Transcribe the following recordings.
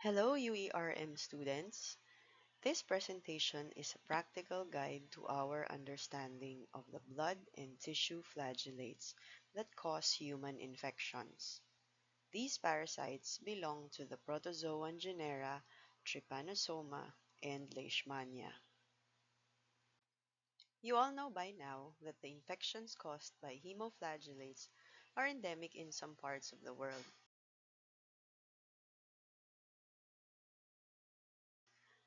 Hello UERM students. This presentation is a practical guide to our understanding of the blood and tissue flagellates that cause human infections. These parasites belong to the protozoan genera Trypanosoma and Leishmania. You all know by now that the infections caused by hemoflagellates are endemic in some parts of the world.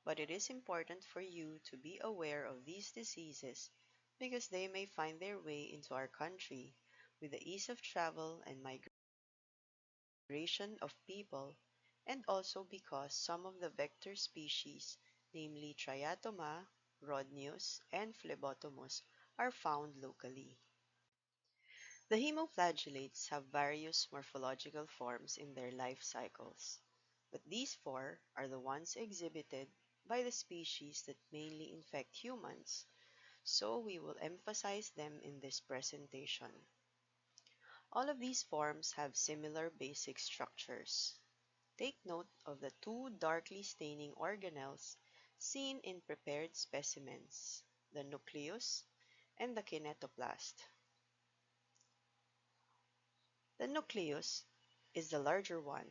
But it is important for you to be aware of these diseases because they may find their way into our country with the ease of travel and migration of people, and also because some of the vector species, namely Triatoma, Rhodnius, and Phlebotomus, are found locally. The hemoflagellates have various morphological forms in their life cycles, but these four are the ones exhibited by the species that mainly infect humans, so we will emphasize them in this presentation. All of these forms have similar basic structures. Take note of the two darkly staining organelles seen in prepared specimens, the nucleus and the kinetoplast. The nucleus is the larger one,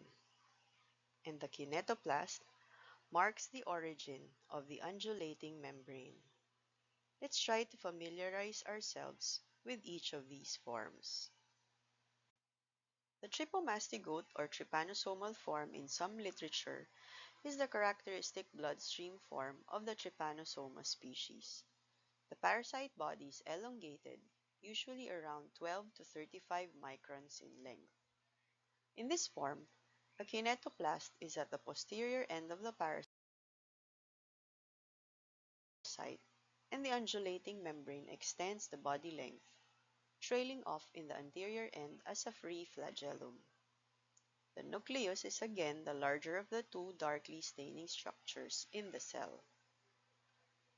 and the kinetoplast marks the origin of the undulating membrane. Let's try to familiarize ourselves with each of these forms. The trypomastigote or trypanosomal form in some literature is the characteristic bloodstream form of the Trypanosoma species. The parasite body is elongated, usually around 12 to 35 microns in length. In this form, a kinetoplast is at the posterior end of the parasite, and the undulating membrane extends the body length, trailing off in the anterior end as a free flagellum. The nucleus is again the larger of the two darkly staining structures in the cell.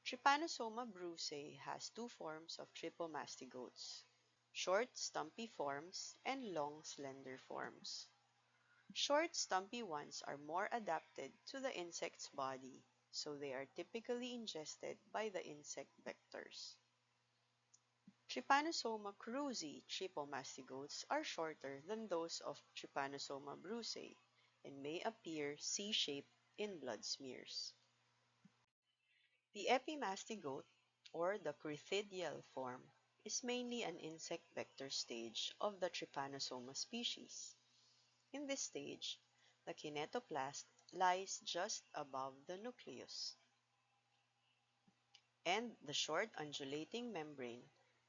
Trypanosoma brucei has two forms of trypomastigotes: short, stumpy forms and long, slender forms. Short, stumpy ones are more adapted to the insect's body, so they are typically ingested by the insect vectors. Trypanosoma cruzi trypomastigotes are shorter than those of Trypanosoma brucei and may appear C-shaped in blood smears. The epimastigote, or the crithidial form, is mainly an insect vector stage of the Trypanosoma species. In this stage, the kinetoplast lies just above the nucleus, and the short undulating membrane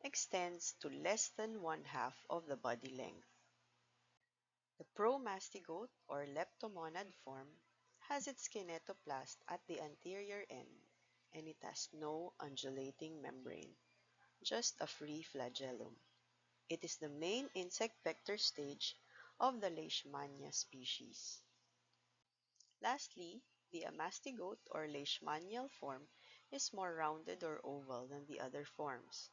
extends to less than one-half of the body length. The promastigote or leptomonad form has its kinetoplast at the anterior end, and it has no undulating membrane, just a free flagellum. It is the main insect vector stage of the Leishmania species. Lastly, the amastigote or leishmanial form is more rounded or oval than the other forms.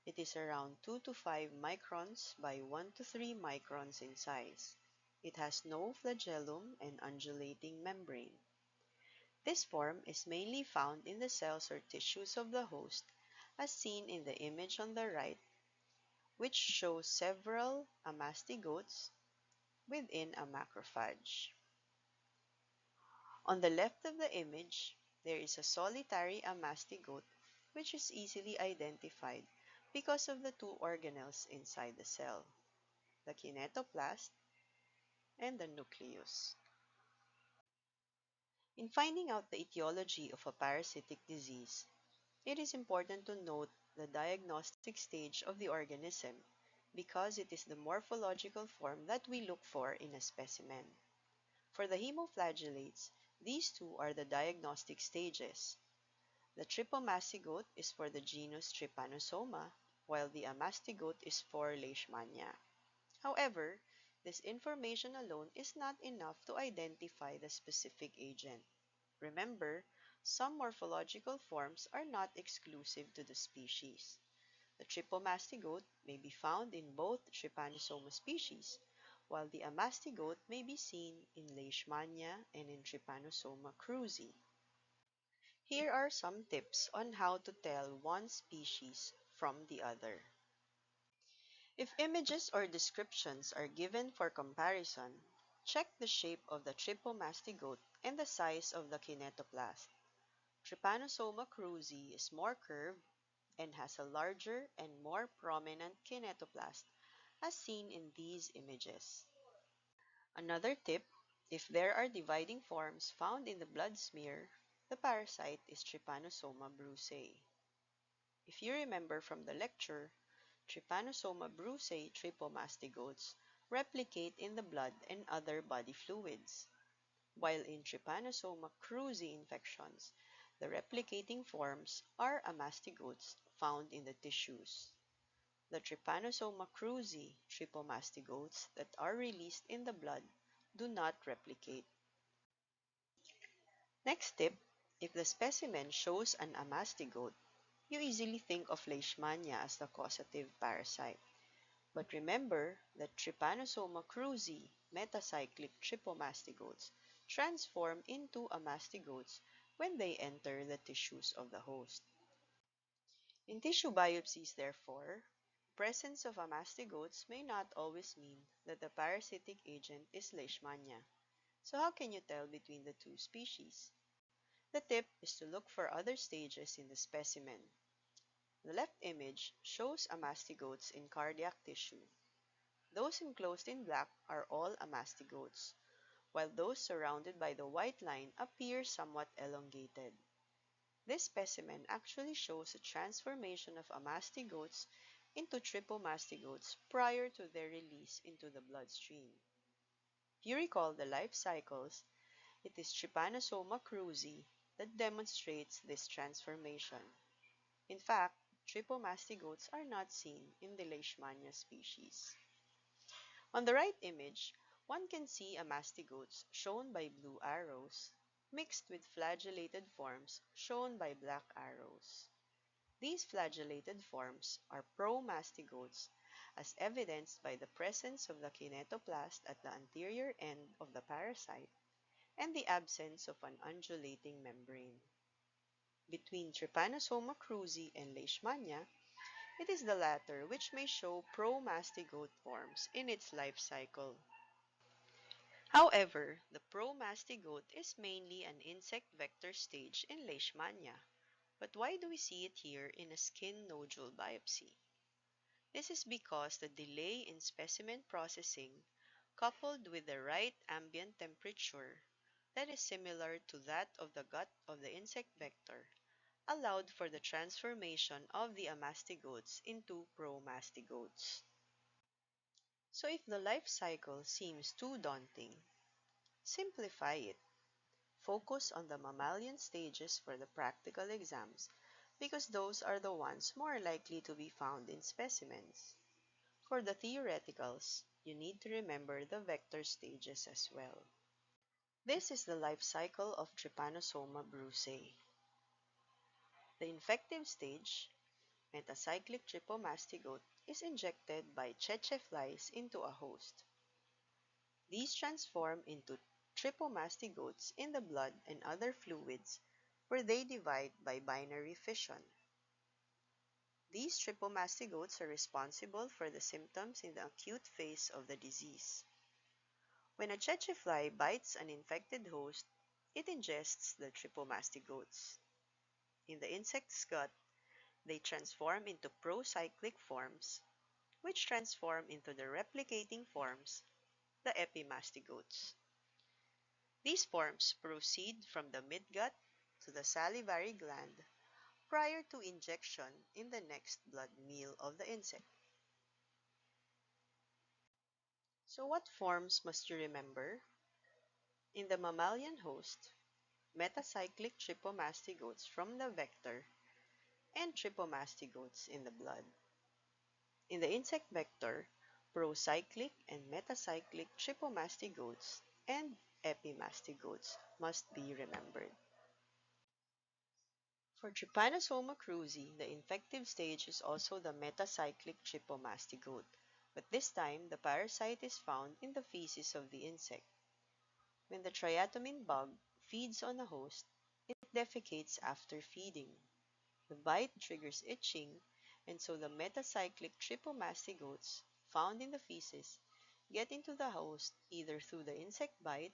It is around 2 to 5 microns by 1 to 3 microns in size. It has no flagellum and undulating membrane. This form is mainly found in the cells or tissues of the host, as seen in the image on the right, which shows several amastigotes within a macrophage. On the left of the image, there is a solitary amastigote which is easily identified because of the two organelles inside the cell, the kinetoplast and the nucleus. In finding out the etiology of a parasitic disease, it is important to note the diagnostic stage of the organism because it is the morphological form that we look for in a specimen. For the hemoflagellates, these two are the diagnostic stages. The trypomastigote is for the genus Trypanosoma, while the amastigote is for Leishmania. However, this information alone is not enough to identify the specific agent. Remember, some morphological forms are not exclusive to the species. The trypomastigote may be found in both Trypanosoma species, while the amastigote may be seen in Leishmania and in Trypanosoma cruzi. Here are some tips on how to tell one species from the other. If images or descriptions are given for comparison, check the shape of the trypomastigote and the size of the kinetoplast. Trypanosoma cruzi is more curved and has a larger and more prominent kinetoplast as seen in these images. Another tip, if there are dividing forms found in the blood smear, the parasite is Trypanosoma brucei. If you remember from the lecture, Trypanosoma brucei trypomastigotes replicate in the blood and other body fluids, while in Trypanosoma cruzi infections, the replicating forms are amastigotes found in the tissues. The Trypanosoma cruzi trypomastigotes that are released in the blood do not replicate. Next tip, if the specimen shows an amastigote, you easily think of Leishmania as the causative parasite. But remember that Trypanosoma cruzi metacyclic trypomastigotes transform into amastigotes when they enter the tissues of the host. In tissue biopsies, therefore, presence of amastigotes may not always mean that the parasitic agent is Leishmania. So how can you tell between the two species? The tip is to look for other stages in the specimen. The left image shows amastigotes in cardiac tissue. Those enclosed in black are all amastigotes, while those surrounded by the white line appear somewhat elongated. This specimen actually shows a transformation of amastigotes into trypomastigotes prior to their release into the bloodstream. If you recall the life cycles, it is Trypanosoma cruzi that demonstrates this transformation. In fact, trypomastigotes are not seen in the Leishmania species. On the right image, one can see amastigotes shown by blue arrows, mixed with flagellated forms shown by black arrows. These flagellated forms are promastigotes, as evidenced by the presence of the kinetoplast at the anterior end of the parasite and the absence of an undulating membrane. Between Trypanosoma cruzi and Leishmania, it is the latter which may show promastigote forms in its life cycle. However, the promastigote is mainly an insect vector stage in Leishmania. But why do we see it here in a skin nodule biopsy? This is because the delay in specimen processing, coupled with the right ambient temperature that is similar to that of the gut of the insect vector, allowed for the transformation of the amastigotes into promastigotes. So if the life cycle seems too daunting, simplify it. Focus on the mammalian stages for the practical exams because those are the ones more likely to be found in specimens. For the theoreticals, you need to remember the vector stages as well. This is the life cycle of Trypanosoma brucei. The infective stage, metacyclic trypomastigote, is injected by tsetse flies into a host. These transform into trypomastigotes in the blood and other fluids where they divide by binary fission. These trypomastigotes are responsible for the symptoms in the acute phase of the disease. When a tsetse fly bites an infected host, it ingests the trypomastigotes. In the insect's gut, they transform into procyclic forms, which transform into the replicating forms, the epimastigotes. These forms proceed from the midgut to the salivary gland prior to injection in the next blood meal of the insect. So what forms must you remember? In the mammalian host, metacyclic trypomastigotes from the vector and trypomastigotes in the blood. In the insect vector, procyclic and metacyclic trypomastigotes and epimastigotes must be remembered. For Trypanosoma cruzi, the infective stage is also the metacyclic trypomastigote, but this time the parasite is found in the feces of the insect. When the triatomine bug feeds on a host, it defecates after feeding. The bite triggers itching, and so the metacyclic tripomastigotes found in the feces get into the host either through the insect bite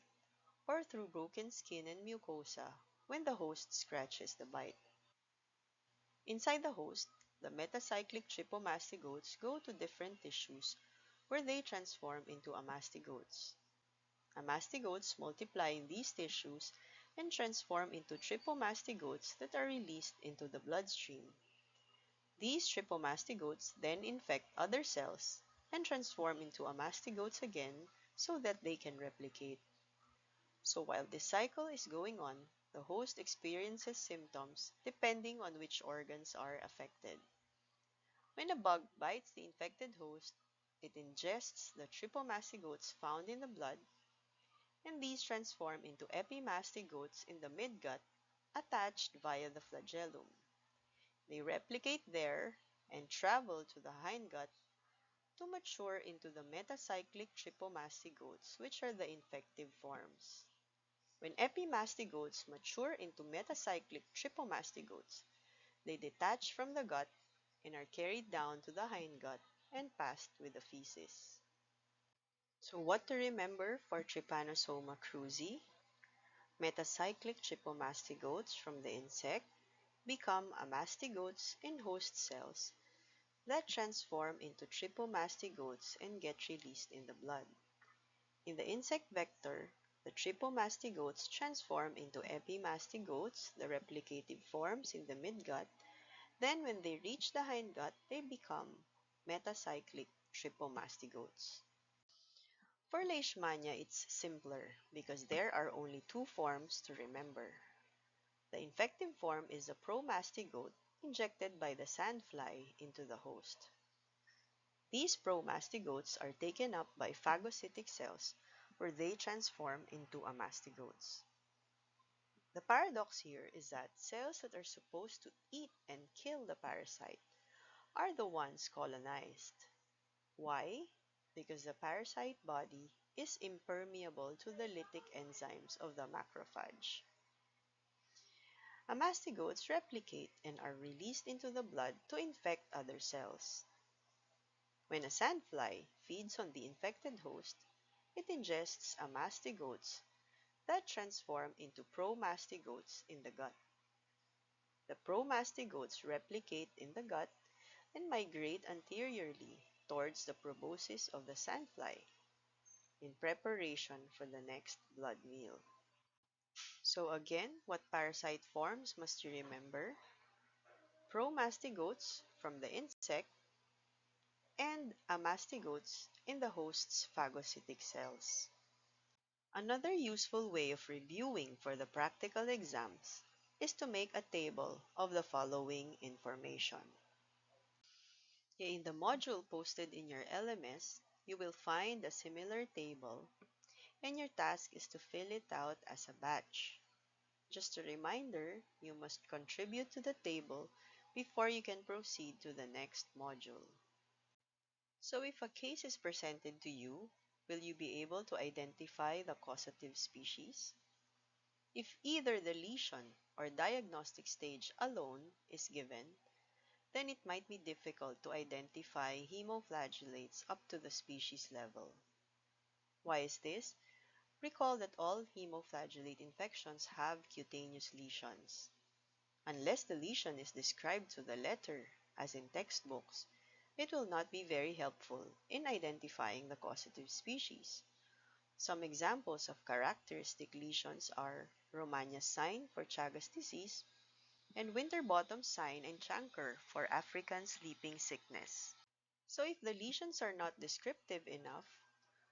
or through broken skin and mucosa when the host scratches the bite. Inside the host, the metacyclic tripomastigotes go to different tissues where they transform into amastigotes. Amastigotes multiply in these tissues and transform into tripomastigotes that are released into the bloodstream. These tripomastigotes then infect other cells and transform into amastigotes again so that they can replicate. So while this cycle is going on, the host experiences symptoms depending on which organs are affected. When a bug bites the infected host, it ingests the tripomastigotes found in the blood, and these transform into epimastigotes in the midgut attached via the flagellum. They replicate there and travel to the hindgut to mature into the metacyclic tripomastigotes, which are the infective forms. When epimastigotes mature into metacyclic tripomastigotes, they detach from the gut and are carried down to the hindgut and passed with the feces. So what to remember for Trypanosoma cruzi? Metacyclic tripomastigotes from the insect become amastigotes in host cells that transform into tripomastigotes and get released in the blood. In the insect vector, the tripomastigotes transform into epimastigotes, the replicative forms in the midgut. Then when they reach the hindgut, they become metacyclic tripomastigotes. For Leishmania, it's simpler because there are only two forms to remember. The infective form is a promastigote injected by the sandfly into the host. These promastigotes are taken up by phagocytic cells where they transform into amastigotes. The paradox here is that cells that are supposed to eat and kill the parasite are the ones colonized. Why? Because the parasite body is impermeable to the lytic enzymes of the macrophage. Amastigotes replicate and are released into the blood to infect other cells. When a sandfly feeds on the infected host, it ingests amastigotes that transform into promastigotes in the gut. The promastigotes replicate in the gut and migrate anteriorly towards the proboscis of the sandfly in preparation for the next blood meal. So again, what parasite forms must you remember? Promastigotes from the insect and amastigotes in the host's phagocytic cells. Another useful way of reviewing for the practical exams is to make a table of the following information. In the module posted in your LMS, you will find a similar table and your task is to fill it out as a batch. Just a reminder, you must contribute to the table before you can proceed to the next module. So if a case is presented to you, will you be able to identify the causative species? If either the lesion or diagnostic stage alone is given, then it might be difficult to identify hemoflagellates up to the species level. Why is this? Recall that all hemoflagellate infections have cutaneous lesions. Unless the lesion is described to the letter, as in textbooks, it will not be very helpful in identifying the causative species. Some examples of characteristic lesions are Romagnus sign for Chagas disease and Winterbottom sign and chancre for African sleeping sickness. So if the lesions are not descriptive enough,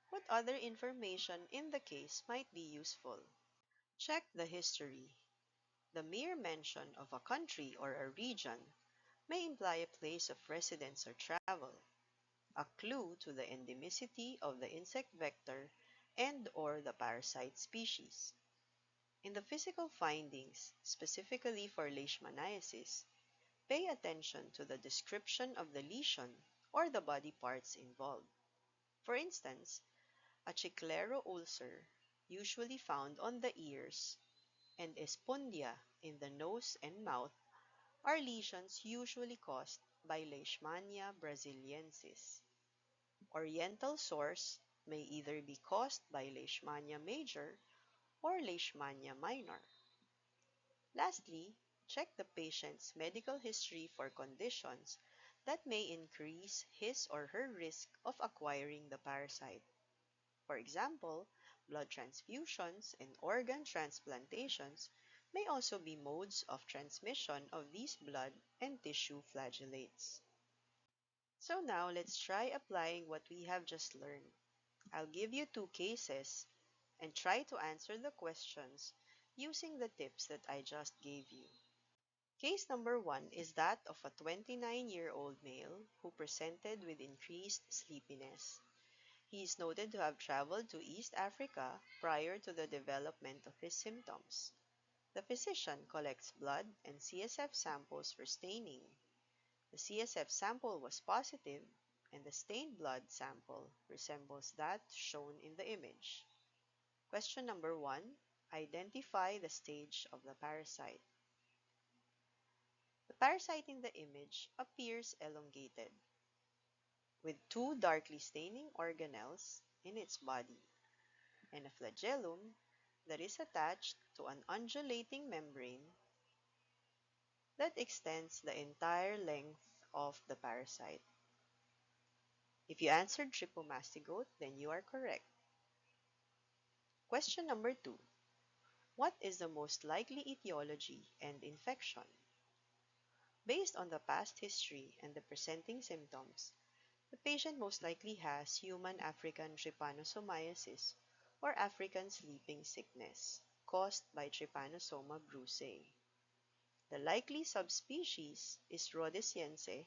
what other information in the case might be useful? Check the history. The mere mention of a country or a region may imply a place of residence or travel, a clue to the endemicity of the insect vector and/or the parasite species. In the physical findings, specifically for leishmaniasis, pay attention to the description of the lesion or the body parts involved. For instance, a chiclero ulcer, usually found on the ears, and espondia in the nose and mouth, are lesions usually caused by Leishmania brasiliensis. Oriental sores may either be caused by Leishmania major or Leishmania minor. Lastly, check the patient's medical history for conditions that may increase his or her risk of acquiring the parasite. For example, blood transfusions and organ transplantations may also be modes of transmission of these blood and tissue flagellates. So now let's try applying what we have just learned. I'll give you two cases and try to answer the questions using the tips that I just gave you. Case number one is that of a 29-year-old male who presented with increased sleepiness. He is noted to have traveled to East Africa prior to the development of his symptoms. The physician collects blood and CSF samples for staining. The CSF sample was positive, and the stained blood sample resembles that shown in the image. Question number one, identify the stage of the parasite. The parasite in the image appears elongated, with two darkly staining organelles in its body, and a flagellum that is attached to an undulating membrane that extends the entire length of the parasite. If you answered trypomastigote, then you are correct. Question number two. What is the most likely etiology and infection? Based on the past history and the presenting symptoms, the patient most likely has human African trypanosomiasis or African sleeping sickness caused by Trypanosoma brucei. The likely subspecies is rhodesiense,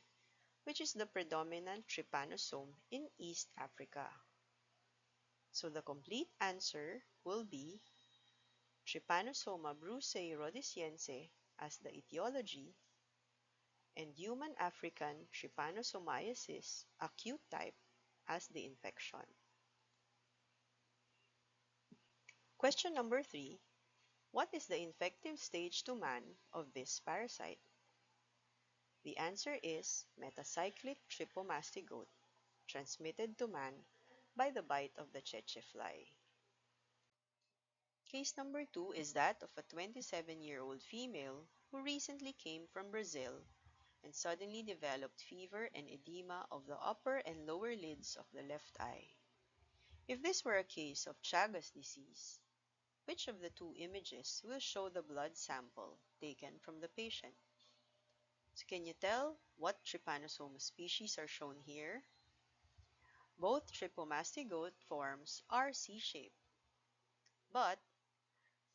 which is the predominant trypanosome in East Africa. So the complete answer will be Trypanosoma brucei rhodesiense as the etiology and human African trypanosomiasis acute type as the infection. Question number 3. What is the infective stage to man of this parasite? The answer is metacyclic trypomastigote, transmitted to man by the bite of the tsetse fly. Case number 2 is that of a 27-year-old female who recently came from Brazil and suddenly developed fever and edema of the upper and lower lids of the left eye. If this were a case of Chagas disease, which of the two images will show the blood sample taken from the patient? So can you tell what Trypanosoma species are shown here? Both trypomastigote forms are C-shaped, but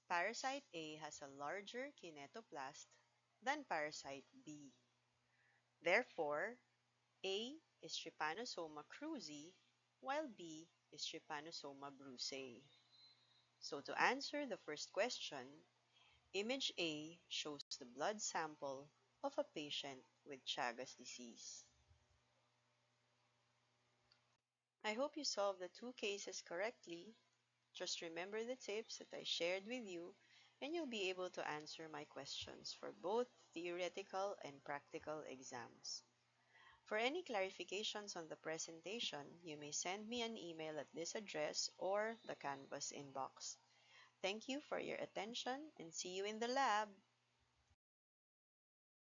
parasite A has a larger kinetoplast than parasite B. Therefore, A is Trypanosoma cruzi, while B is Trypanosoma brucei. So to answer the first question, image A shows the blood sample of a patient with Chagas disease. I hope you solved the two cases correctly. Just remember the tips that I shared with you, and you'll be able to answer my questions for both theoretical and practical exams. For any clarifications on the presentation, you may send me an email at this address or the Canvas inbox. Thank you for your attention and see you in the lab!